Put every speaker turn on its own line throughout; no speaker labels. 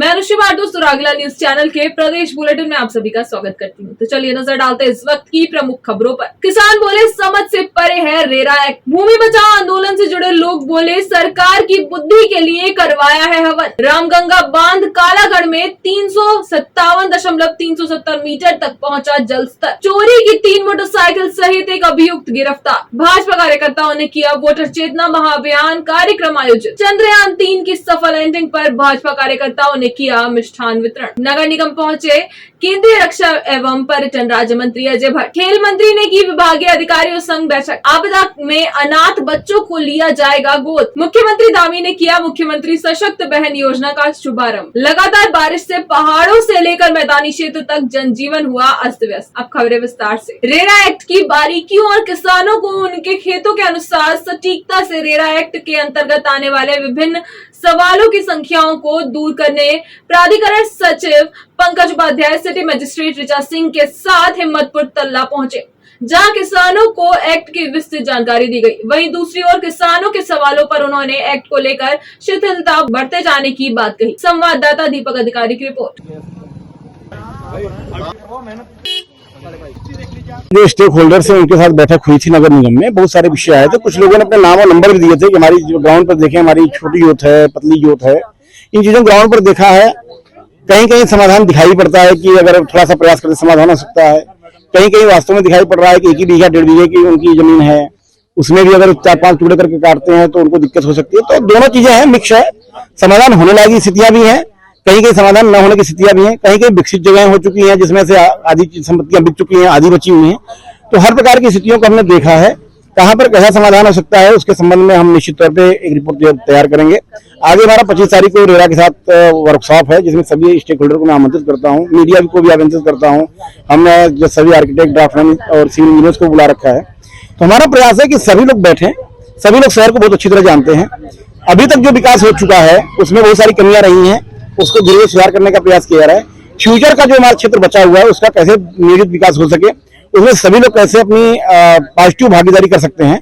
मैं Anushree Bhardwaj सुरागला news channel के प्रदेश bulletin में आप सभी का स्वागत करती हूं। तो चलिए नजर डालते हैं इस वक्त की प्रमुख खबरों पर। किसान बोले समझ से परे है रेरा एक्ट। भूमि बचाओ आंदोलन से जुड़े लोग बोले सरकार की बुद्धि के लिए करवाया है हवन। रामगंगा बांध कालागढ़ में 357.370 मीटर तक पहुंचा जल स्तर। चोरी की 3 मोटरसाइकिल सहित एक अभियुक्त गिरफ्तार। भाजपा कार्यकर्ताओं ने किया वोटर चेतना महाअभियान कार्यक्रम आयोजित। चंद्रयान 3 की सफल लैंडिंग पर भाजपा कार्यकर्ताओं ने किया मिष्ठान वितरण। नगर निगम पहुंचे केंद्रीय रक्षा एवं पर्यटन राज्य मंत्री अजय भट्ट। खेल मंत्री ने की विभागीय अधिकारियों संग बैठक। आपदा में अनाथ बच्चों को लिया जाएगा गोद। मुख्यमंत्री धामी ने किया मुख्यमंत्री सशक्त बहन योजना का शुभारंभ। लगातार बारिश से पहाड़ों से लेकर मैदानी क्षेत्र तक जनजीवन हुआ अस्त व्यस्त। अब खबरें विस्तार से। रेरा एक्ट की बारीकियों और किसानों को उनके खेतों के अनुसार सटीकता से रेरा एक्ट के अंतर्गत आने वाले विभिन्न सवालों की संख्याओं को दूर करने प्राधिकरण सचिव पंकज उपाध्याय सिटी मजिस्ट्रेट ऋचा सिंह के साथ हिम्मतपुर तल्ला पहुंचे, जहां किसानों को एक्ट की विस्तृत जानकारी दी गई। वहीं दूसरी ओर किसानों के सवालों पर उन्होंने एक्ट को लेकर शिथिलता बढ़ते जाने की बात कही। संवाददाता दीपक अधिकारी की रिपोर्ट।
जो स्टेक होल्डर्स है उनके साथ बैठक हुई थी नगर निगम में, बहुत सारे विषय आए थे। कुछ लोगों ने अपने नाम और नंबर भी दिए थे कि हमारी जो ग्राउंड पर देखें, हमारी छोटी यूथ है, पतली यूथ है, इन चीजों ग्राउंड पर देखा है। कहीं कहीं समाधान दिखाई पड़ता है कि अगर थोड़ा सा प्रयास करके समाधान हो सकता है। कहीं कहीं वास्तव में दिखाई पड़ रहा है कि 1 ही बीघा 1.5 बीघे की उनकी जमीन है, उसमें भी अगर 4-5 टुकड़े करके काटते हैं तो उनको दिक्कत हो सकती है। तो दोनों चीजें हैं, मिक्स है। समाधान होने लायक स्थितियां भी हैं, कहीं कहीं समाधान न होने की स्थितियां भी हैं। कहीं कहीं विकसित जगहें हो चुकी हैं जिसमें से आधी संपत्तियां बिक चुकी हैं, आधी बची हुई हैं। तो हर प्रकार की स्थितियों को हमने देखा है। कहां पर कैसा समाधान हो सकता है उसके संबंध में हम निश्चित तौर पे एक रिपोर्ट तैयार करेंगे। आगे हमारा 25 तारीख को रेरा के साथ वर्कशॉप है, जिसमें सभी स्टेक होल्डर को मैं आमंत्रित करता हूं, मीडिया को भी आमंत्रित करता हूं। हमने जो सभी आर्किटेक्ट, ड्राफ्टमैन और सिविल इंजीनियर्स को बुला रखा है। तो हमारा प्रयास है कि सभी लोग बैठे, सभी लोग शहर को बहुत अच्छी तरह जानते हैं। अभी तक जो विकास हो चुका है उसमें बहुत सारी कमियां रही हैं, उसको धीरे सुधार करने का प्रयास किया जा रहा है। फ्यूचर का जो हमारा क्षेत्र बचा हुआ है उसका कैसे नियोजित विकास हो सके, उसमें सभी लोग कैसे अपनी पॉजिटिव भागीदारी कर सकते हैं,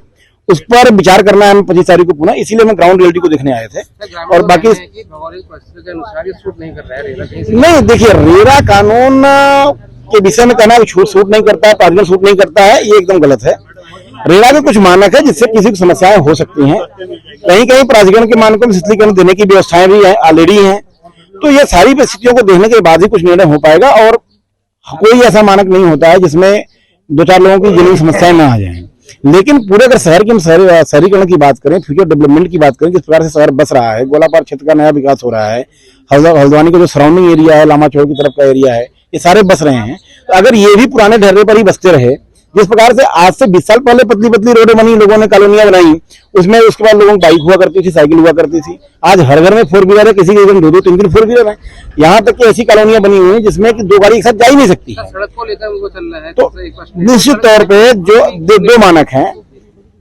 उस पर विचार करना है हमें 25 तारीख को पुनः। इसीलिए हम ग्राउंड रियलिटी को देखने आए थे। और बाकी नहीं, देखिए रेरा कानून के विषय में कहना सूट नहीं करता है, प्राधिकरण सूट नहीं करता है, ये एकदम गलत है। रेरा के कुछ मानक है जिससे किसी को समस्याएं हो सकती हैं। कहीं कहीं प्राधिकरण के मानकों में शिथिलीकरण देने की व्यवस्थाएं भी है, ऑलरेडी हैं। तो ये सारी परिस्थितियों को देखने के बाद ही कुछ निर्णय हो पाएगा। और कोई ऐसा मानक नहीं होता है जिसमें 2-4 लोगों की जितनी समस्याएं ना आ जाएं। लेकिन पूरे अगर शहर की शहरीकरण की बात करें, फ्यूचर डेवलपमेंट की बात करें, जिस प्रकार से शहर बस रहा है, गोलापार क्षेत्र का नया विकास हो रहा है, हल्द्वानी का जो सराउंडिंग एरिया है, लामा चौक की तरफ का एरिया है, ये सारे बस रहे हैं। तो अगर ये भी पुराने ढर्रे पर ही बसते रहे, जिस प्रकार से आज से 20 साल पहले पतली पतली रोडें बनी, लोगों ने कॉलोनियां बनाई, उसमें उसके बाद लोगों की बाइक हुआ करती थी, साइकिल हुआ करती थी। आज हर घर में 4 व्हीलर है, किसी के घर में 2-2, 3-3 4 व्हीलर है। यहाँ तक कि ऐसी कॉलोनियां बनी हुई है जिसमें कि 2 गाड़ी एक साथ जा ही नहीं सकती।
सड़क को लेकर उनको चलना है
तो निश्चित तौर पर जो 2 मानक हैं,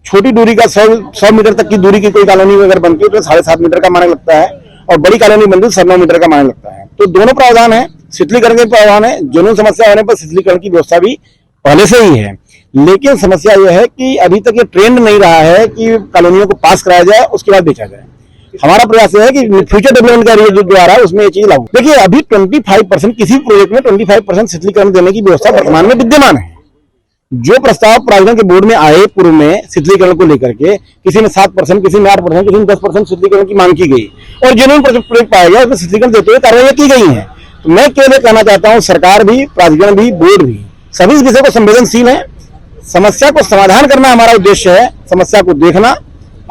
छोटी दूरी का 100 मीटर तक की दूरी की कोई कॉलोनी अगर बनती है तो 7.5 मीटर का मानक लगता है, और बड़ी कॉलोनी बनती है 9 मीटर का मानक लगता है। तो दोनों प्रावधान है, शिथिलीकरण के प्रावधान है। जुनून समस्या होने पर शिथिलीकरण की व्यवस्था भी पहले से ही है। लेकिन समस्या यह है कि अभी तक ये ट्रेंड नहीं रहा है कि कॉलोनियों को पास कराया जाए उसके बाद बेचा जाए। हमारा प्रयास है कि फ्यूचर डेवलपमेंट का जो आ रहा है उसमें ये चीज लागू। देखिए अभी 25% किसी प्रोजेक्ट में 25% शिथिलीकरण देने की व्यवस्था वर्तमान में विद्यमान है। जो प्रस्ताव प्राधिकरण के बोर्ड में आए पूर्व में शिथिलीकरण को लेकर के, किसी में 7%, किसी में 8%, किसी में 10% शिथिलीकरण की मांग की गई और जिन्होंने प्रोजेक्ट पाया गया उसमें शिथिलीकरण देते हुए कार्रवाई की गई है। तो मैं केवल कहना चाहता हूँ, सरकार भी, प्राधिकरण भी, बोर्ड भी, सभी इस विषय को संवेदनशील है। समस्या को समाधान करना हमारा उद्देश्य है, समस्या को देखना,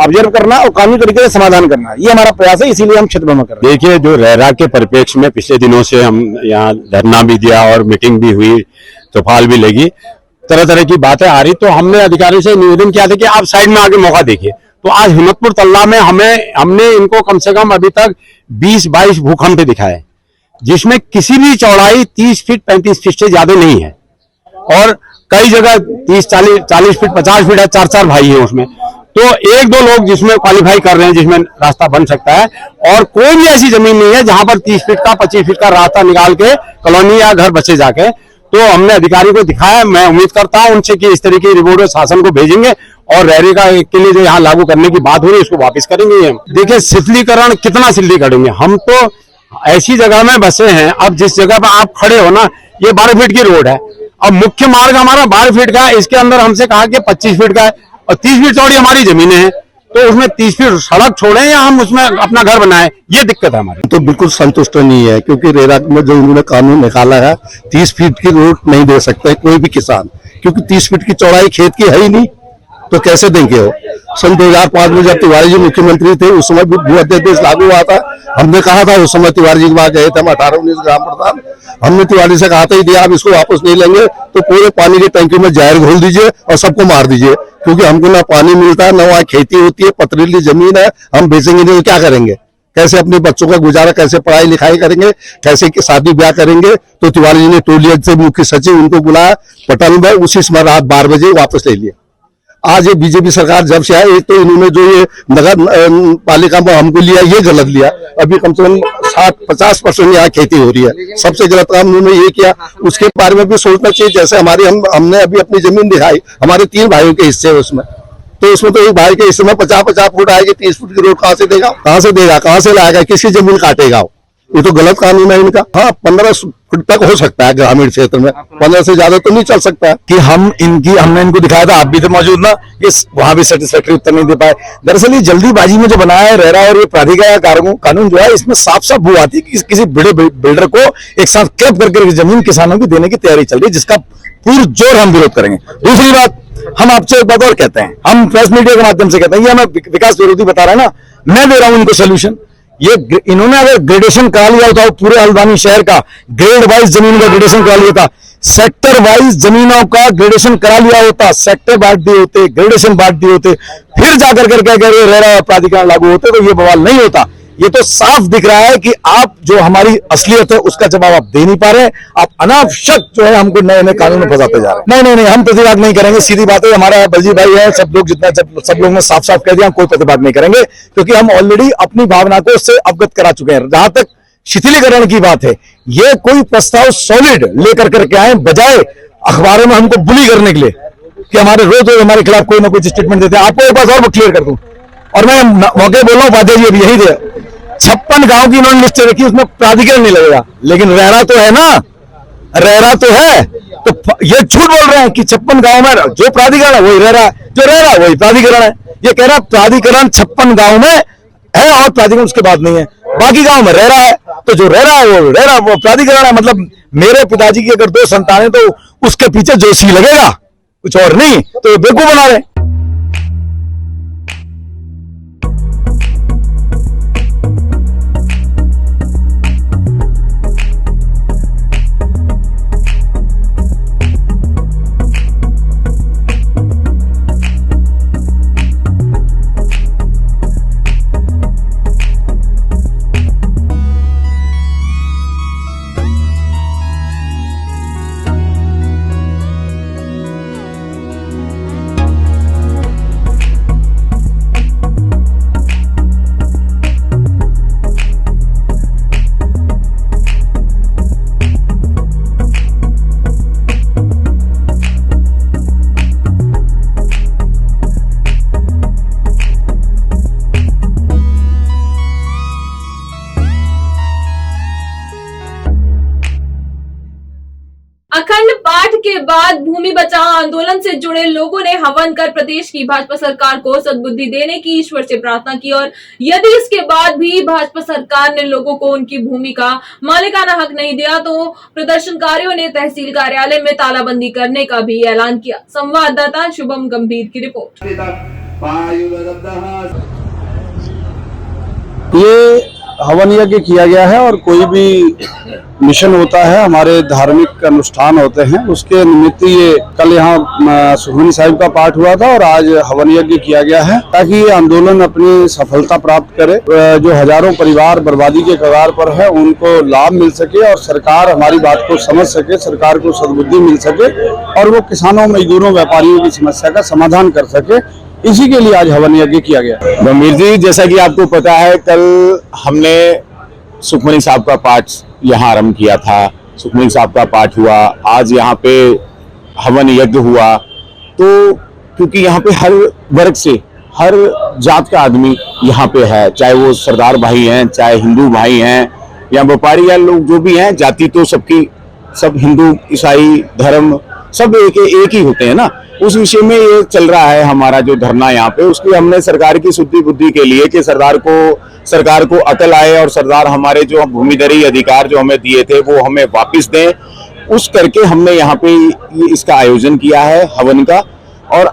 ऑब्जर्व करना और कानूनी तरीके से समाधान करना, ये हमारा प्रयास है। इसीलिए हम क्षेत्र भ्रमण कर रहे हैं।
देखिए, जो रेरा के परिप्रेक्ष्य में पिछले दिनों से हम यहाँ धरना भी दिया और मीटिंग भी हुई, तोफाल भी लगी, तरह तरह की बातें आ रही, तो हमने अधिकारी से निवेदन किया था कि आप साइड में आके मौका देखिए। तो आज हिम्मतपुर तल्ला में हमने इनको कम से कम अभी तक 20-22 भूखंड दिखाए, जिसमें किसी भी चौड़ाई 30 फीट 35 फीट से ज्यादा नहीं है, और कई जगह 30-40 फीट 50 फीट है। 4 भाई है उसमें, तो 1-2 लोग जिसमें क्वालिफाई कर रहे हैं, जिसमें रास्ता बन सकता है। और कोई भी ऐसी जमीन नहीं है जहां पर 30 फीट का 25 फीट का रास्ता निकाल के कॉलोनी या घर बचे जाके। तो हमने अधिकारी को दिखाया। मैं उम्मीद करता हूं उनसे कि इस तरीके की रिपोर्ट शासन को भेजेंगे और रेरा के लिए जो यहाँ लागू करने की बात हो रही है उसको वापस करेंगे। देखिए, शिथिलीकरण कितना शिथिलीकरण करेंगे, हम तो ऐसी जगह में बसे हैं। अब जिस जगह पर आप खड़े हो ना, ये 12 फीट की रोड है और मुख्य मार्ग हमारा 12 फीट का है। इसके अंदर हमसे कहा कि 25 फीट का है और 30 फीट चौड़ी हमारी जमीनें हैं, तो उसमें 30 फीट सड़क छोड़ें या हम उसमें अपना घर बनाएं, ये दिक्कत है हमारी।
तो बिल्कुल संतुष्ट नहीं है, क्योंकि रेरा में जो उन्होंने कानून निकाला है 30 फीट की रोड नहीं दे सकता है कोई भी किसान, क्योंकि 30 फीट की चौड़ाई खेत की है ही नहीं, तो कैसे देंगे हो। सन 2005 में जब तिवारी जी मुख्यमंत्री थे उस समय भी भू अध्यादेश लागू हुआ था। हमने कहा था उस समय तिवारी जी के पास गए थे, हम 18-19 ग्राम प्रधान, हमने तिवारी से कहा था यदि आप इसको वापस नहीं लेंगे तो पूरे पानी की टंकी में जहर घोल दीजिए और सबको मार दीजिए, क्योंकि हमको ना पानी मिलता है, ना वहाँ खेती होती है, पथरीली जमीन है, हम बेचेंगे नहीं तो क्या करेंगे, कैसे अपने बच्चों का गुजारा, कैसे पढ़ाई लिखाई करेंगे, कैसे शादी ब्याह करेंगे। तो तिवारी जी ने टोलिया से मुख्य सचिव उनको बुलाया पटल में, उसी समय रात 12 बजे वापस ले लिया। आज ये बीजेपी सरकार जब से आई, एक तो इन्होंने जो ये नगर पालिका में हमको लिया, ये गलत लिया। अभी कम से कम 60-50% यहाँ खेती हो रही है, सबसे गलत काम उन्होंने ये किया। उसके बारे में भी सोचना चाहिए। जैसे हमने अभी अपनी जमीन दिखाई, हमारे 3 भाइयों के हिस्से है उसमें, तो उसमें तो एक भाई के हिस्से में 50-50 फुट आएगी, 30 फुट की रोड कहाँ से देगा, कहाँ से लाएगा, किसी जमीन काटेगा, ये तो गलत कानून है इनका। हाँ, 15 फुट तक हो सकता है ग्रामीण क्षेत्र में, 15 से ज्यादा तो नहीं चल सकता है। कि हमने इनको दिखाया था, आप भी तो मौजूद ना, ये वहां भी सेटिस्फैक्टरी उत्तर नहीं दे पाए। दरअसल ये जल्दीबाजी में जो बनाया है रेरा और ये प्राधिकार कानून जो है, इसमें साफ साफ वो आती है कि किसी बड़े बिल्डर को एक साथ क्लब करके जमीन किसानों को देने की तैयारी चल रही है, जिसका पुरजोर हम विरोध करेंगे। दूसरी बात, हम आपसे एक बात और कहते हैं, हम प्रेस मीडिया के माध्यम से कहते हैं, ये हमें विकास विरोधी बता रहा है ना, मैं दे रहा हूं इनको सोल्यूशन। ये इन्होंने अगर ग्रेडेशन करा लिया होता, पूरे हल्द्वानी शहर का ग्रेड वाइज जमीन का ग्रेडेशन करा लिया था, सेक्टर वाइज जमीनों का ग्रेडेशन करा लिया होता, सेक्टर बांट दिए होते, ग्रेडेशन बांट दिए होते, फिर जाकर करके रेरा प्राधिकरण लागू होते, तो ये बवाल नहीं होता। ये तो साफ दिख रहा है कि आप जो हमारी असलियत है उसका जवाब आप दे नहीं पा रहे हैं। आप अनावश्यक जो है हमको नए नए कानून में फंसाते जा रहे हैं। नहीं, हम प्रतिवाद नहीं करेंगे, सीधी बात है। हमारा बलजी भाई है, सब लोग ने साफ साफ कह दिया, हम कोई प्रतिवाद नहीं करेंगे, क्योंकि हम ऑलरेडी अपनी भावना को उससे अवगत करा चुके हैं। जहां तक शिथिलीकरण की बात है, ये कोई प्रस्ताव सॉलिड लेकर करके आए, बजाय अखबारों में हमको बुली करने के लिए कि हमारे रोज हमारे खिलाफ कोई ना कोई स्टेटमेंट देते हैं। आपको एक बात और क्लियर कर दूं, और मैं मौके बोल रहा हूँ, उपाध्याय जी अभी यही थे, 56 गांव की इन्होंने लिस्ट रखी, उसमें प्राधिकरण नहीं लगेगा, लेकिन रेरा तो है ना, रेरा तो है। तो ये झूठ बोल रहे हैं कि 56 गांव में जो प्राधिकरण है वही रेरा है, जो रेरा है वही प्राधिकरण है। ये कह रहा प्राधिकरण 56 गांव में है और प्राधिकरण उसके बाद नहीं है, बाकी गांव में रेरा है, तो जो रेरा है वो रेरा, वो प्राधिकरण है। मतलब मेरे पिताजी की अगर 2 संतानें तो उसके पीछे जोशी लगेगा, कुछ और नहीं, तो बेवकूफ बना रहे।
अखंड पाठ के बाद भूमि बचाओ आंदोलन से जुड़े लोगों ने हवन कर प्रदेश की भाजपा सरकार को सद्बुद्धि देने की ईश्वर से प्रार्थना की, और यदि इसके बाद भी भाजपा सरकार ने लोगों को उनकी भूमि का मालिकाना हक नहीं दिया तो प्रदर्शनकारियों ने तहसील कार्यालय में तालाबंदी करने का भी ऐलान किया। संवाददाता शुभम गंभीर की रिपोर्ट।
ये हवन यज्ञ किया गया है और कोई भी मिशन होता है, हमारे धार्मिक अनुष्ठान होते हैं, उसके निमित्त ये कल यहाँ सुखमनी साहिब का पाठ हुआ था और आज हवन यज्ञ किया गया है, ताकि ये आंदोलन अपनी सफलता प्राप्त करे। जो हजारों परिवार बर्बादी के कगार पर है उनको लाभ मिल सके और सरकार हमारी बात को समझ सके, सरकार को सद्बुद्धि मिल सके और वो किसानों, मजदूरों, व्यापारियों की समस्या का समाधान कर सके। इसी के लिए आज हवन यज्ञ किया गया।
गंभीर जी, जैसा कि आपको पता है, कल हमने सुखमनी साहब का पाठ यहाँ आरंभ किया था, सुखमनी साहब का पाठ हुआ, आज यहाँ पे हवन यज्ञ हुआ। तो क्योंकि यहाँ पे हर वर्ग से, हर जात का आदमी यहाँ पे है, चाहे वो सरदार भाई हैं, चाहे हिंदू भाई हैं, यहाँ व्यापारी या लोग जो भी हैं, जाति तो सबकी सब हिंदू ईसाई धर्म सब एक ही होते हैं ना। उस विषय में ये चल रहा है हमारा जो धरना यहाँ पे। उसकी हमने सरकार की शुद्धि बुद्धि के लिए कि सरकार को अकल आए और सरदार हमारे जो भूमिधरी अधिकार जो हमें दिए थे वो हमें वापस दें, उस करके हमने यहाँ पे इसका आयोजन किया है हवन का। और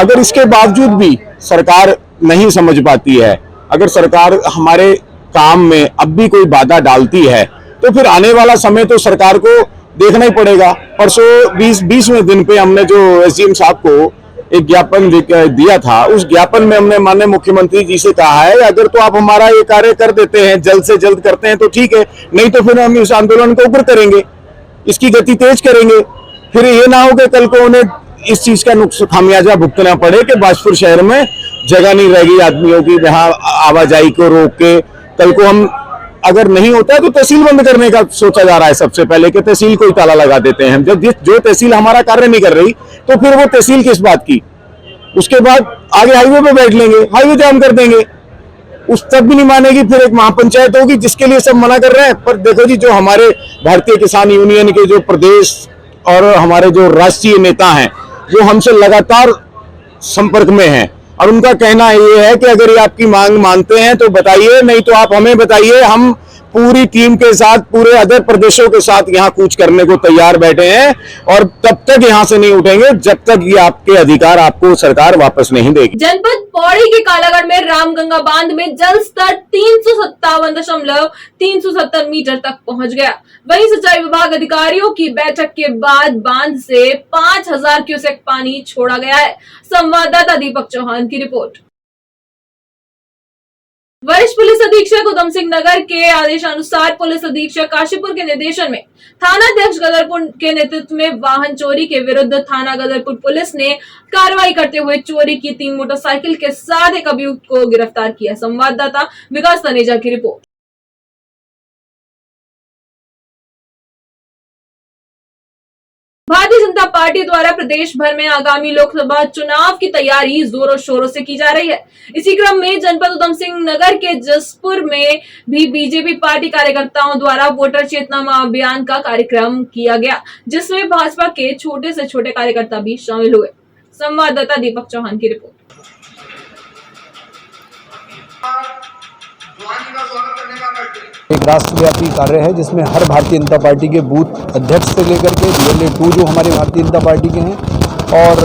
अगर इसके बावजूद भी सरकार नहीं समझ पाती है, अगर सरकार हमारे काम में अब भी कोई बाधा डालती है, तो फिर आने वाला समय तो सरकार को देखना ही पड़ेगा। परसों 20वें दिन पे हमने जो एसडीएम साहब को एक ज्ञापन दिया था, उस ज्ञापन में हमने माननीय मुख्यमंत्री जी से कहा है अगर तो आप हमारा ये कार्य कर देते हैं, जल्द से जल्द करते हैं तो ठीक है, नहीं तो फिर हम इस आंदोलन को उग्र करेंगे, इसकी गति तेज करेंगे। फिर ये ना हो कि कल को उन्हें इस चीज का खामियाजा भुगतना पड़े कि बाजपुर शहर में जगह नहीं रहेगी आदमियों की, यहाँ आवाजाही को रोक के कल को हम अगर नहीं होता है तो तहसील बंद करने का सोचा जा रहा है सबसे पहले कि तहसील को ही ताला लगा देते हैं। जब जो तहसील हमारा कार्य नहीं कर रही तो फिर वो तहसील किस बात की। उसके बाद आगे हाईवे पे बैठ लेंगे, हाईवे जाम कर देंगे, उस तब भी नहीं मानेगी। फिर एक महापंचायत होगी जिसके लिए सब मना कर रहे हैं। पर देखो जी, जो हमारे भारतीय किसान यूनियन के जो प्रदेश और हमारे जो राष्ट्रीय नेता हैं वो हमसे लगातार संपर्क में हैं और उनका कहना ये है कि अगर ये आपकी मांग मानते हैं तो बताइए, नहीं तो आप हमें बताइए। हम पूरी टीम के साथ पूरे अदर प्रदेशों के साथ यहाँ कूच करने को तैयार बैठे हैं और तब तक यहाँ से नहीं उठेंगे जब तक ये आपके अधिकार आपको सरकार वापस नहीं देगी।
जनपद पौड़ी के कालागढ़ में रामगंगा बांध में जल स्तर 357.370 मीटर तक पहुंच गया। वहीं सिंचाई विभाग अधिकारियों की बैठक के बाद बांध से 5000 क्यूसेक पानी छोड़ा गया है। संवाददाता दीपक चौहान की रिपोर्ट। वरिष्ठ पुलिस अधीक्षक उधम सिंह नगर के आदेशानुसार पुलिस अधीक्षक काशीपुर के निर्देशन में थानाध्यक्ष गदरपुर के नेतृत्व में वाहन चोरी के विरुद्ध थाना गदरपुर पुलिस ने कार्रवाई करते हुए चोरी की 3 मोटरसाइकिल के साथ एक अभियुक्त को गिरफ्तार किया। संवाददाता विकास तनेजा की रिपोर्ट। भारतीय जनता पार्टी द्वारा प्रदेश भर में आगामी लोकसभा चुनाव की तैयारी जोरों शोरों से की जा रही है। इसी क्रम में जनपद उधम सिंह नगर के जसपुर में भी बीजेपी पार्टी कार्यकर्ताओं द्वारा वोटर चेतना महाअभियान का कार्यक्रम किया गया, जिसमें भाजपा के छोटे से छोटे कार्यकर्ता भी शामिल हुए। संवाददाता दीपक चौहान की रिपोर्ट।
एक राष्ट्रव्यापी कार्य है जिसमें हर भारतीय जनता पार्टी के बूथ अध्यक्ष से लेकर के DLA 2 जो हमारे भारतीय जनता पार्टी के हैं और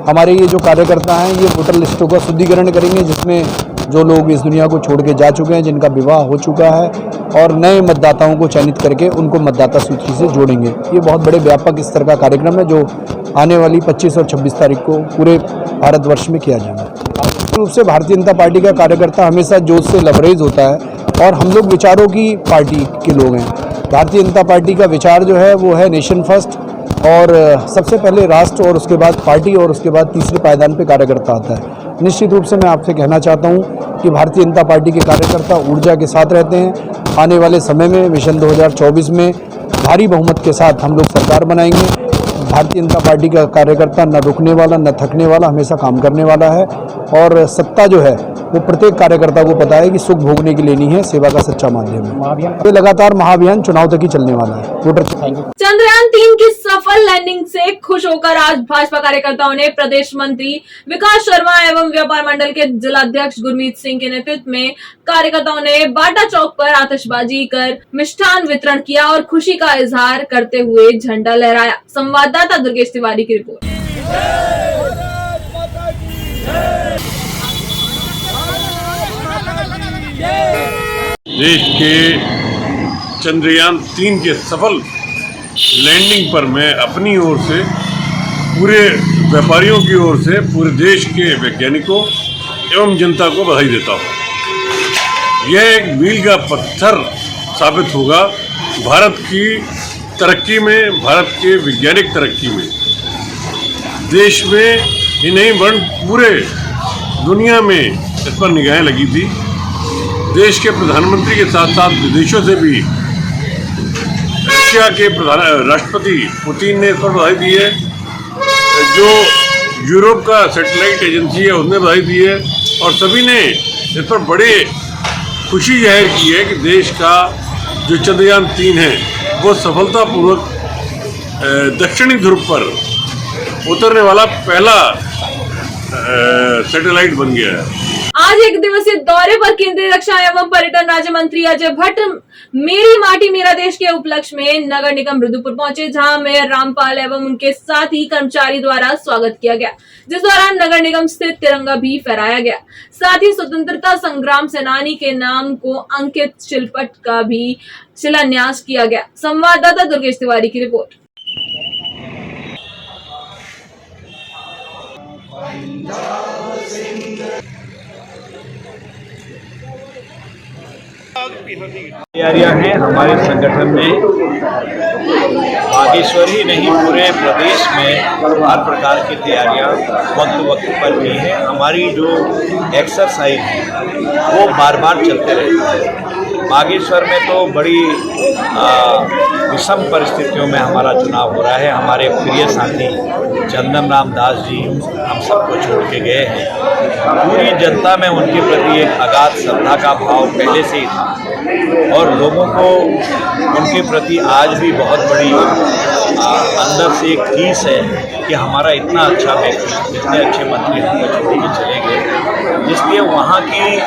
हमारे ये जो कार्यकर्ता हैं ये वोटर लिस्टों का शुद्धिकरण करेंगे, जिसमें जो लोग इस दुनिया को छोड़ के जा चुके हैं, जिनका विवाह हो चुका है, और नए मतदाताओं को चयनित करके उनको मतदाता सूची से जोड़ेंगे। ये बहुत बड़े व्यापक स्तर का कार्यक्रम है जो आने वाली 25 और 26 तारीख को पूरे भारतवर्ष में किया जाएगा। रूप से भारतीय जनता पार्टी का कार्यकर्ता हमेशा जोश से लबरेज होता है और हम लोग विचारों की पार्टी के लोग हैं। भारतीय जनता पार्टी का विचार जो है वो है नेशन फर्स्ट, और सबसे पहले राष्ट्र और उसके बाद पार्टी और उसके बाद तीसरे पायदान पे कार्यकर्ता आता है। निश्चित रूप से मैं आपसे कहना चाहता हूं कि भारतीय जनता पार्टी के कार्यकर्ता ऊर्जा के साथ रहते हैं। आने वाले समय में मिशन 2024 में भारी बहुमत के साथ हम लोग सरकार बनाएंगे। भारतीय जनता पार्टी का कार्यकर्ता न रुकने वाला न थकने वाला, हमेशा काम करने वाला है, और सत्ता जो है वो प्रत्येक कार्यकर्ता को पता है कि सुख भोगने की लेनी है, सेवा का सच्चा माध्यम है। ये लगातार महाअभियान चुनाव तक ही चलने वाला है।
चंद्रयान 3 की सफल लैंडिंग से खुश होकर आज भाजपा कार्यकर्ताओं ने प्रदेश मंत्री विकास शर्मा एवं व्यापार मंडल के जिलाध्यक्ष गुरमीत सिंह के नेतृत्व में कार्यकर्ताओं ने बाटा चौक पर आतिशबाजी कर मिष्ठान वितरण किया और खुशी का इजहार करते हुए झंडा लहराया। संवाददाता दुर्गेश तिवारी की रिपोर्ट।
देश के चंद्रयान 3 के सफल लैंडिंग पर मैं अपनी ओर से, पूरे व्यापारियों की ओर से, पूरे देश के वैज्ञानिकों एवं जनता को बधाई देता हूँ। यह एक मील का पत्थर साबित होगा भारत की तरक्की में, भारत के वैज्ञानिक तरक्की में। देश में ही नहीं वरन पूरे दुनिया में इस पर निगाहें लगी थी। देश के प्रधानमंत्री के साथ साथ विदेशों से भी, रशिया के राष्ट्रपति पुतिन ने इस पर बधाई दी है, जो यूरोप का सैटेलाइट एजेंसी है उसने बधाई दी है, और सभी ने इस पर बड़े खुशी जाहिर की है कि देश का जो चंद्रयान 3 है वो सफलतापूर्वक दक्षिणी ध्रुव पर उतरने वाला पहला सैटेलाइट बन गया है।
आज एक दिवसीय दौरे पर केंद्रीय रक्षा एवं पर्यटन राज्य मंत्री अजय भट्ट मेरी माटी मेरा देश के उपलक्ष्य में नगर निगम रुद्रपुर पहुंचे, जहां मेयर रामपाल एवं उनके साथ ही कर्मचारी द्वारा स्वागत किया गया, जिस दौरान नगर निगम स्थित तिरंगा भी फहराया गया। साथ ही स्वतंत्रता संग्राम सेनानी के नाम को अंकित शिलपट का भी शिलान्यास किया गया। संवाददाता दुर्गेश तिवारी की रिपोर्ट।
तैयारियां हैं हमारे संगठन में। बागेश्वर ही नहीं, पूरे प्रदेश में हर प्रकार की तैयारियां वक्त पर की है। हमारी जो एक्सरसाइज है वो बार बार चलते रहती है। बागेश्वर में तो बड़ी विषम परिस्थितियों में हमारा चुनाव हो रहा है। हमारे प्रिय साथी चंदन राम दास जी हम सबको छोड़ के गए हैं। पूरी जनता में उनके प्रति एक अगाध श्रद्धा का भाव पहले से ही था और लोगों को उनके प्रति आज भी बहुत बड़ी अंदर से एक खीस है कि हमारा इतना अच्छा व्यक्ति, इतने अच्छे मंत्री हमको छोड़ के चले गए। इसलिए वहाँ की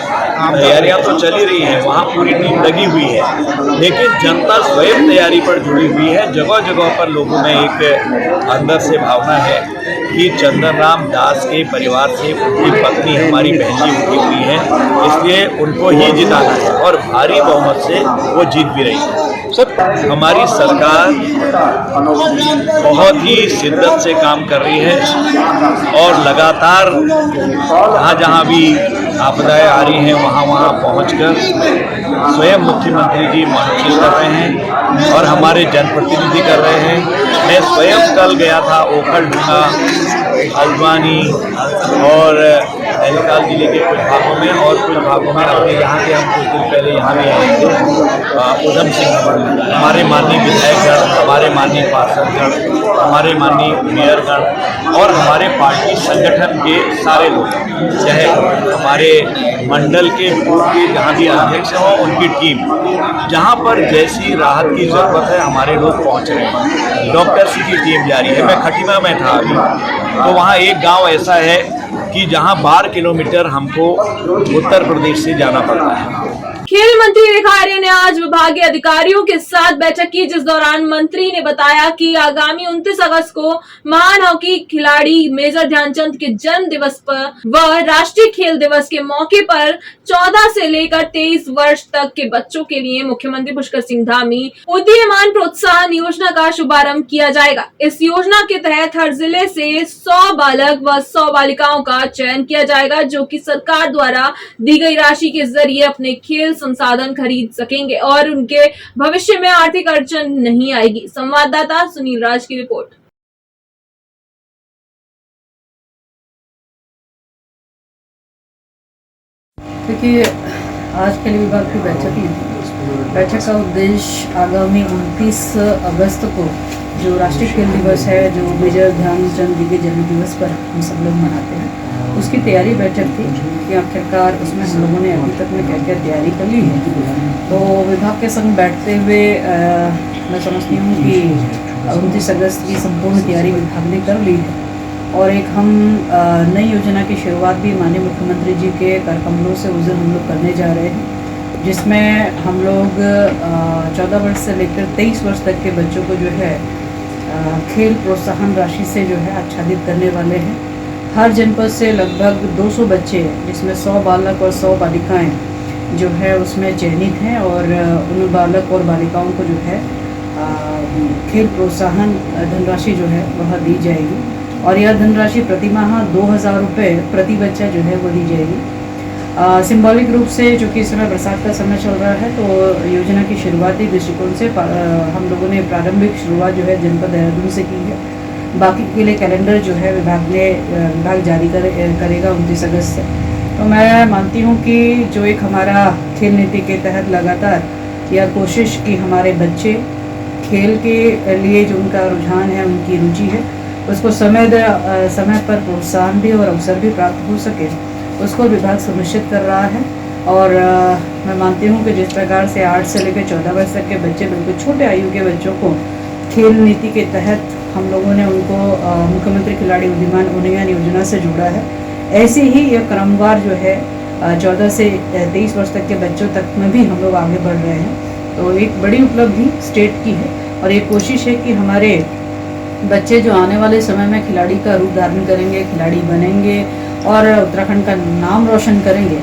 तैयारियां तो चल ही रही हैं, वहाँ पूरी टीम लगी हुई है, लेकिन जनता स्वयं तैयारी पर जुड़ी हुई है। जगह जगह पर लोगों में एक अंदर से भावना है कि चंदन राम दास के परिवार से उनकी पत्नी हमारी बहन जी उठी हुई है, इसलिए उनको ही जिताना है और भारी बहुमत से वो जीत भी रही है। हमारी सरकार बहुत ही शिद्दत से काम कर रही है और लगातार जहाँ जहाँ भी आपदाएं आ रही हैं वहाँ पहुँचकर स्वयं मुख्यमंत्री जी मॉनिटरिंग कर रहे हैं और हमारे जनप्रतिनिधि कर रहे हैं। मैं स्वयं कल गया था ओखलढुंगा, हल्द्वानी और नैनीताल जिले के कुछ भागों में और कुछ भागों में अपने यहाँ के हम कुछ दिन पहले यहाँ भी आए थे। उधम सिंह, हमारे माननीय विधायकगण, हमारे माननीय पार्षदगण, हमारे माननीय मेयरगण और हमारे पार्टी संगठन के सारे लोग, चाहे हमारे मंडल के बूथ के जहाँ भी अध्यक्ष हों उनकी टीम, जहाँ पर जैसी राहत की ज़रूरत है हमारे लोग पहुँच रहे हैं। डॉक्टर्स की टीम जा रही है। मैं खटीमा में था अभी, तो वहाँ एक गांव ऐसा है कि जहां 12 किलोमीटर हमको उत्तर प्रदेश से जाना पड़ता है।
खेल मंत्री रेखा आर्य ने आज विभागीय अधिकारियों के साथ बैठक की, जिस दौरान मंत्री ने बताया कि आगामी 29 अगस्त को महान हॉकी खिलाड़ी मेजर ध्यानचंद के जन्म दिवस पर व राष्ट्रीय खेल दिवस के मौके पर 14 से लेकर 23 वर्ष तक के बच्चों के लिए मुख्यमंत्री पुष्कर सिंह धामी उदीयमान प्रोत्साहन योजना का शुभारंभ किया जाएगा। इस योजना के तहत हर जिले से 100 बालक व 100 बालिकाओं का चयन किया जाएगा, जो कि सरकार द्वारा दी गई राशि के जरिए अपने खेल संसाधन खरीद सकेंगे और उनके भविष्य में आर्थिक अड़चन नहीं आएगी। संवाददाता सुनील राज की रिपोर्ट।
देखिए, आज खेल विभाग की बैठक हुई थी। बैठक का उद्देश्य आगामी 29 अगस्त को जो राष्ट्रीय खेल दिवस है, जो मेजर ध्यानचंद जी के जन्म दिवस पर हम सब लोग मनाते हैं, उसकी तैयारी बैठक थी कि आखिरकार उसमें हम लोगों ने अभी तक में क्या क्या तैयारी कर ली है। तो विभाग के संग बैठते हुए मैं समझती हूँ कि 29 अगस्त की संपूर्ण तैयारी विभाग ने कर ली है और एक हम नई योजना की शुरुआत भी माननीय मुख्यमंत्री जी के कर कमलों से उस दिन हम लोग करने जा रहे हैं, जिसमें हम लोग 14 वर्ष से लेकर 23 वर्ष तक के बच्चों को जो है खेल प्रोत्साहन राशि से जो है आच्छादित करने वाले हैं। हर जनपद से लगभग 200 बच्चे हैं, जिसमें 100 बालक और 100 बालिकाएं जो है उसमें चयनित हैं और उन बालक और बालिकाओं को जो है खेल प्रोत्साहन धनराशि जो है वह दी जाएगी और यह धनराशि प्रति माह 2000 रुपये प्रति बच्चा जो है वो दी जाएगी। सिंबॉलिक रूप से, चूँकि इस समय बरसात का समय चल रहा है, तो योजना की शुरुआती दृष्टिकोण से हम लोगों ने प्रारंभिक शुरुआत जो है जनपद देहरादून से की है। बाकी के लिए कैलेंडर जो है विभाग जारी करेगा 29 अगस्त से। तो मैं मानती हूँ कि जो एक हमारा खेल नीति के तहत लगातार यह कोशिश कि हमारे बच्चे खेल के लिए जो उनका रुझान है, उनकी रुचि है, उसको समय पर प्रोत्साहन भी और अवसर भी प्राप्त हो सके, उसको विभाग सुनिश्चित कर रहा है। और मैं मानती हूँ कि जिस प्रकार से 8 से लेकर 14 वर्ष तक के बच्चे, बिल्कुल छोटे आयु के बच्चों को खेल नीति के तहत हम लोगों ने उनको मुख्यमंत्री खिलाड़ी उदीयमान उन्नयन योजना से जोड़ा है, ऐसे ही यह क्रमवार जो है 14 से 23 वर्ष तक के बच्चों तक में भी हम लोग आगे बढ़ रहे हैं। तो एक बड़ी उपलब्धि स्टेट की है और ये कोशिश है कि हमारे बच्चे जो आने वाले समय में खिलाड़ी का रूप धारण करेंगे, खिलाड़ी बनेंगे और उत्तराखंड का नाम रोशन करेंगे,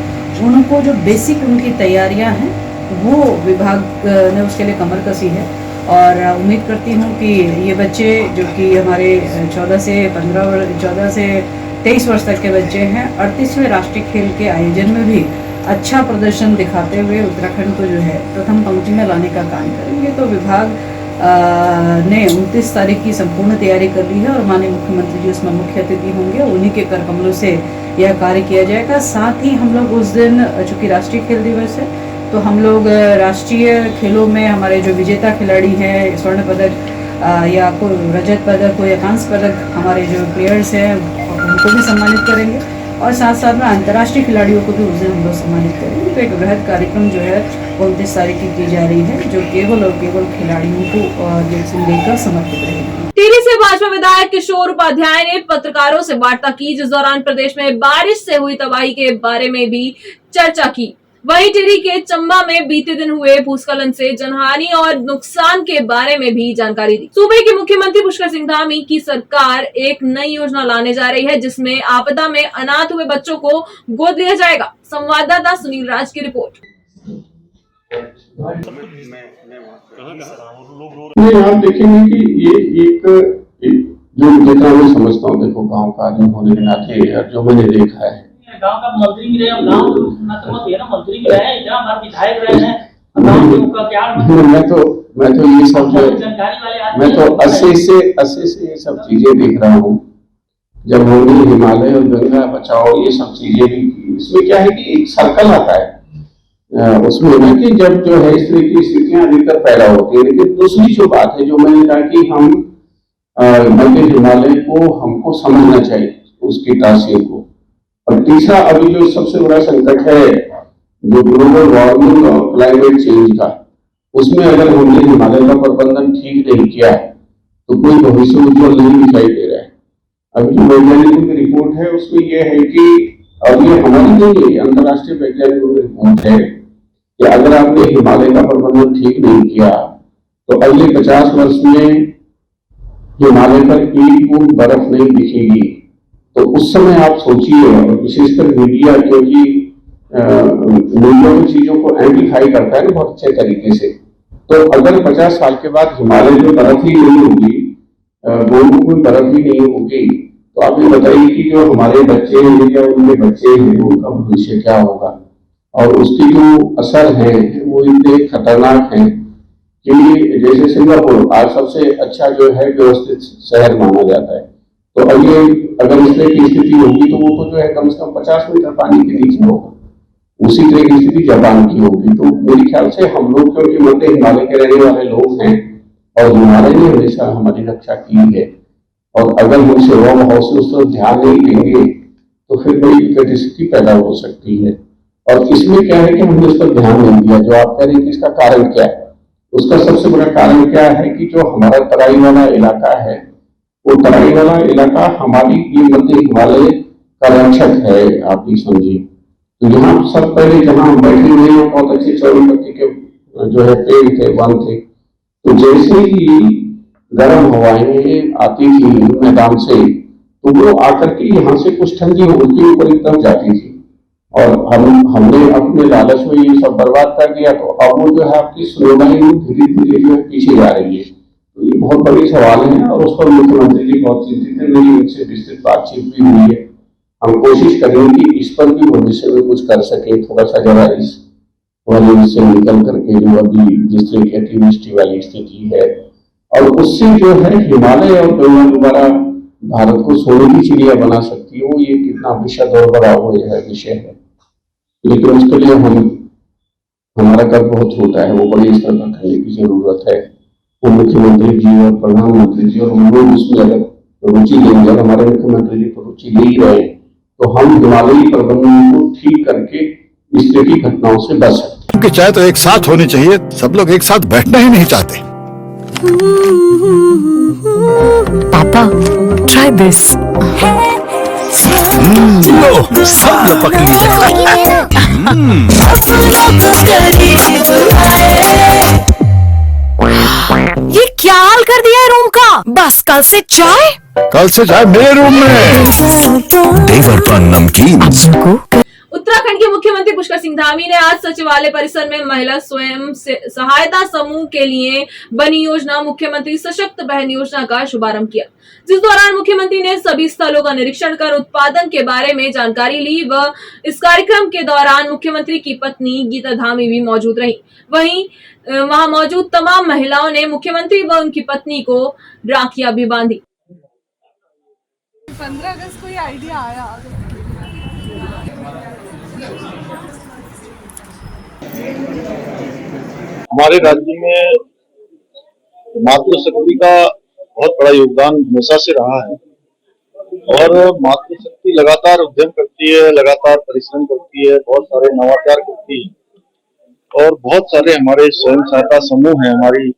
उनको जो बेसिक उनकी तैयारियां हैं वो विभाग ने उसके लिए कमर कसी है। और उम्मीद करती हूँ कि ये बच्चे जो कि हमारे 14 से 23 वर्ष तक के बच्चे हैं, 38वें राष्ट्रीय खेल के आयोजन में भी अच्छा प्रदर्शन दिखाते हुए उत्तराखंड को जो है प्रथम पंक्ति में लाने का काम करेंगे। तो विभाग ने 29 तारीख की संपूर्ण तैयारी कर ली है और माननीय मुख्यमंत्री जी उसमें मुख्य अतिथि होंगे, उन्हीं के कर कमलों से यह कार्य किया जाएगा। साथ ही हम लोग उस दिन, चूँकि राष्ट्रीय खेल दिवस है, तो हम लोग राष्ट्रीय खेलों में हमारे जो विजेता खिलाड़ी हैं, स्वर्ण पदक या कोई रजत पदक, कोई कांस्य पदक, हमारे जो प्लेयर्स हैं उनको भी सम्मानित करेंगे और साथ साथ में अंतर्राष्ट्रीय खिलाड़ियों को भी उस दिन हम लोग सम्मानित करेंगे। तो एक बृहद कार्यक्रम जो है 29 तारीख की जा रही है, जो केवल और केवल खिलाड़ियों को लेकर समर्पित रहेगी।
टिहरी से भाजपा विधायक किशोर उपाध्याय ने पत्रकारों से वार्ता की, जिस दौरान प्रदेश में बारिश से हुई तबाही के बारे में भी चर्चा की। वहीं टिहरी के चंबा में बीते दिन हुए भूस्खलन से जनहानि और नुकसान के बारे में भी जानकारी दी। सूबे के मुख्यमंत्री पुष्कर सिंह धामी की सरकार एक नई योजना लाने जा रही है, जिसमें आपदा में अनाथ हुए बच्चों को गोद लिया जाएगा। संवाददाता सुनील राज की रिपोर्ट।
आप देखेंगे कि ये एक जो जितना मैं समझता हूँ, देखो गांव का आदमी होने के नाते जो मैंने देखा है,
गांव का मंत्री भी रहे, गांव ना मंत्री भी रहे, जहाँ हमारे विधायक रहे हैं, गांव के का क्या
मैं तो ये सब जानकारी वाले, मैं तो 80 से ये सब चीजें देख रहा हूँ। जब हमने हिमालय और गंगा बचाओ ये सब चीजें भी, इसमें क्या है कि एक सर्कल आता है उसमें ना, कि जब जो है इस तरह की स्थितियां अधिकतर पैदा होती है। लेकिन दूसरी जो बात है, जो मैंने कहा कि हम मध्य हिमालय को हमको समझना चाहिए, उसकी तासीर को। और तीसरा, अभी जो सबसे बड़ा संकट है जो ग्लोबल वार्मिंग और क्लाइमेट चेंज का, उसमें अगर हमने हिमालय का प्रबंधन ठीक नहीं किया तो कोई भविष्य उज्ज्वल नहीं दिखाई दे रहा है। अभी जो वैज्ञानिकों की रिपोर्ट है उसमें यह है कि, और ये हमारी नहीं है, अंतर्राष्ट्रीय वैज्ञानिकों की रिपोर्ट है कि अगर आपने हिमालय का प्रबंधन ठीक नहीं किया तो अगले 50 वर्ष में हिमालय पर एक बूंद बर्फ नहीं दिखेगी। तो उस समय आप सोचिए, और विशेषकर मीडिया, क्योंकि मीडिया उन चीजों को एम्प्लीफाई करता है ना बहुत अच्छे तरीके से, तो अगर 50 साल के बाद हिमालय में बर्फ ही नहीं होगी, गोलू कोई बर्फ ही नहीं होगी, तो आप ये बताइए कि जो हमारे बच्चे हैं या उनके बच्चे हैं उनका भविष्य क्या होगा। और उसकी जो असर है वो इतने खतरनाक है कि जैसे सिंगापुर आज सबसे अच्छा जो है व्यवस्थित शहर माना जाता है, तो अगर इस तरह की स्थिति होगी तो वो तो जो है कम से कम 50 मीटर पानी के नीचे होगा। उसी तरह की स्थिति जापान की होगी। तो मेरे ख्याल से हम लोग, क्योंकि मध्य हिमालय के रहने वाले लोग हैं और हिमालय ने हमेशा हमारी रक्षा की है, और अगर हम सेवा भाव से उस तरफ ध्यान नहीं देंगे तो फिर बड़ी विकट स्थिति पैदा हो सकती है। और इसमें क्या है कि हमने उस पर ध्यान नहीं दिया। जो आप कह रहे हैं कि इसका कारण क्या है, उसका सबसे बड़ा कारण क्या है कि जो हमारा तराई वाला इलाका है, वो तराई वाला इलाका हमारी ये मध्य हिमालय का रक्षक है, आप ये समझिए। तो यहाँ सब पहले जहाँ हम बैठे हुए हैं बहुत अच्छे चौड़ी पत्ती के जो है पेड़ थे, वन थे, तो जैसे ही गर्म हवाएं आती थी मैदान से, तो वो आकर के यहाँ से कुछ ठंडी होकर के ऊपर की तरफ जाती थी, और हमने अपने लालच में ये सब बर्बाद कर दिया। तो अब वो जो है आपकी स्लोलाइन धीरे धीरे जो है पीछे जा रही है। तो ये बहुत बड़ी सवाल है और उस पर मुख्यमंत्री जी बहुत चिंतित है। मेरी उनसे विस्तृत बातचीत भी हुई है। हम कोशिश करेंगे कि इस पर भी भविष्य में कुछ कर सके, थोड़ा सा जरा इस वाले से निकल करके जो अभी जिस तरह की अतिवृष्टि वाली स्थिति है, और उससे जो है हिमालय और गंगा दोबारा भारत को सोने की चिड़िया बना सकती है। वो ये कितना विषद और बड़ा वो यह विषय है, लेकिन उसके लिए हमारा कद बहुत छोटा है, वो बड़ी स्तर पर करने की जरूरत है। वो मुख्यमंत्री जी और प्रधानमंत्री जी और हम लोग उसमें अगर रुचि लेंगे, हमारे मुख्यमंत्री जी को रुचि ले ही रहे, तो हम हिमालयी प्रबंधन को ठीक करके इस तरह की घटनाओं से बच सकते हैं।
क्योंकि चाय तो एक साथ होनी चाहिए, सब लोग एक साथ बैठना ही नहीं चाहते।
पापा, try this.
लो, सब लपक
ये क्या हाल कर दिया है रूम का? बस कल से चाय
मेरे रूम में। देवर पर नमकीन।
उत्तराखंड के मुख्यमंत्री पुष्कर सिंह धामी ने आज सचिवालय परिसर में महिला स्वयं सहायता समूह के लिए बनी योजना मुख्यमंत्री सशक्त बहन योजना का शुभारंभ किया, जिस दौरान मुख्यमंत्री ने सभी स्थलों का निरीक्षण कर उत्पादन के बारे में जानकारी ली। व इस कार्यक्रम के दौरान मुख्यमंत्री की पत्नी गीता धामी भी मौजूद रही। वहीं वहां मौजूद तमाम महिलाओं ने मुख्यमंत्री व उनकी पत्नी को राखियां भी बांधी।
15 अगस्त को ये आइडिया आया।
हमारे राज्य में मातृशक्ति का बहुत बड़ा योगदान हमेशा से रहा है और मातृशक्ति लगातार उद्यम करती है, लगातार परिश्रम करती है, बहुत सारे नवाचार करती है और बहुत सारे हमारे स्वयं सहायता समूह हैं हमारी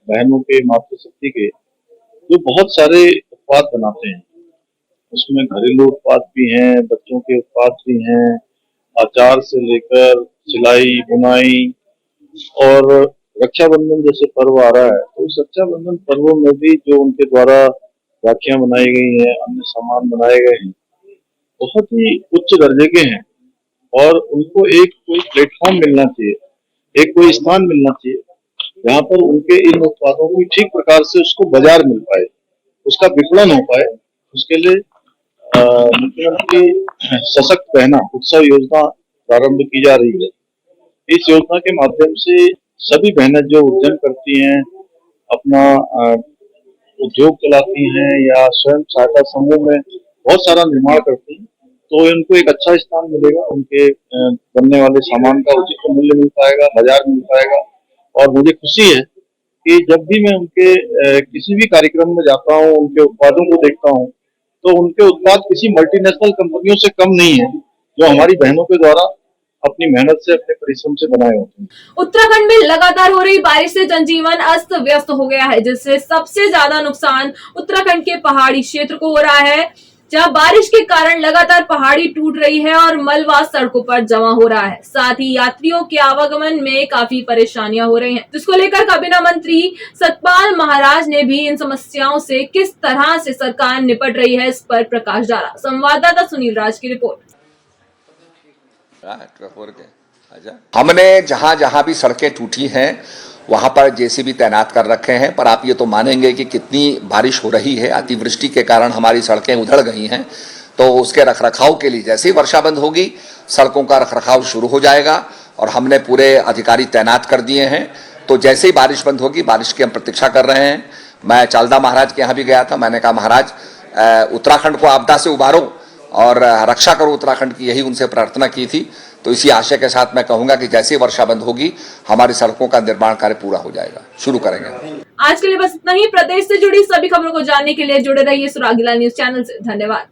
बहनों के मातृशक्ति के, जो बहुत सारे उत्पाद बनाते हैं। उसमें घरेलू उत्पाद भी हैं, बच्चों के उत्पाद भी हैं, अचार से लेकर सिलाई बुनाई, और रक्षाबंधन जैसे पर्व आ रहा है तो उस रक्षाबंधन पर्व में भी जो उनके द्वारा राखियां बनाई गई हैं, अन्य सामान बनाए गए हैं, बहुत ही उच्च दर्जे के हैं और उनको एक कोई प्लेटफॉर्म मिलना चाहिए, एक कोई स्थान मिलना चाहिए जहाँ पर उनके इन उत्पादों की ठीक प्रकार से उसको बाजार मिल पाए, उसका विपणन हो पाए। उसके लिए मुख्यमंत्री सशक्त बहना उत्सव योजना प्रारंभ की जा रही है। इस योजना के माध्यम से सभी बहनें जो उद्यम करती हैं, अपना उद्योग चलाती हैं या स्वयं सहायता समूह में बहुत सारा निर्माण करती हैं, तो इनको एक अच्छा स्थान मिलेगा, उनके बनने वाले सामान का उचित मूल्य मिल पाएगा, बाजार मिल पाएगा। और मुझे खुशी है कि जब भी मैं उनके किसी भी कार्यक्रम में जाता हूँ, उनके उत्पादों को देखता हूँ, तो उनके उत्पाद किसी मल्टीनेशनल कंपनियों से कम नहीं है, जो हमारी बहनों के द्वारा अपनी मेहनत से, अपने परिश्रम से बनाए होते हैं।
उत्तराखंड में लगातार हो रही बारिश से जनजीवन अस्त व्यस्त हो गया है, जिससे सबसे ज्यादा नुकसान उत्तराखंड के पहाड़ी क्षेत्र को हो रहा है, जहां बारिश के कारण लगातार पहाड़ी टूट रही है और मलबा सड़कों पर जमा हो रहा है। साथ ही यात्रियों के आवागमन में काफी परेशानियां हो रही हैं, जिसको लेकर काबीना मंत्री सतपाल महाराज ने भी इन समस्याओं से किस तरह से सरकार निपट रही है, इस पर प्रकाश डाला। संवाददाता सुनील राज की रिपोर्ट।
हमने जहां जहां भी सड़कें टूटी हैं वहां पर जेसीबी तैनात कर रखे हैं, पर आप ये तो मानेंगे कि कितनी बारिश हो रही है, अतिवृष्टि के कारण हमारी सड़कें उधड़ गई हैं। तो उसके रखरखाव के लिए जैसे ही वर्षा बंद होगी सड़कों का रखरखाव शुरू हो जाएगा और हमने पूरे अधिकारी तैनात कर दिए हैं। तो जैसे ही बारिश बंद होगी, बारिश की हम प्रतीक्षा कर रहे हैं। मैं चालदा महाराज के यहाँ भी गया था, मैंने कहा महाराज उत्तराखंड को आपदा से उबारो और रक्षा करो उत्तराखंड की, यही उनसे प्रार्थना की थी। तो इसी आशय के साथ मैं कहूंगा कि जैसे वर्षा बंद होगी हमारी सड़कों का निर्माण कार्य पूरा हो जाएगा, शुरू करेंगे।
आज के लिए बस इतना ही। प्रदेश से जुड़ी सभी खबरों को जानने के लिए जुड़े रहिए सुरागीला न्यूज चैनल से। धन्यवाद।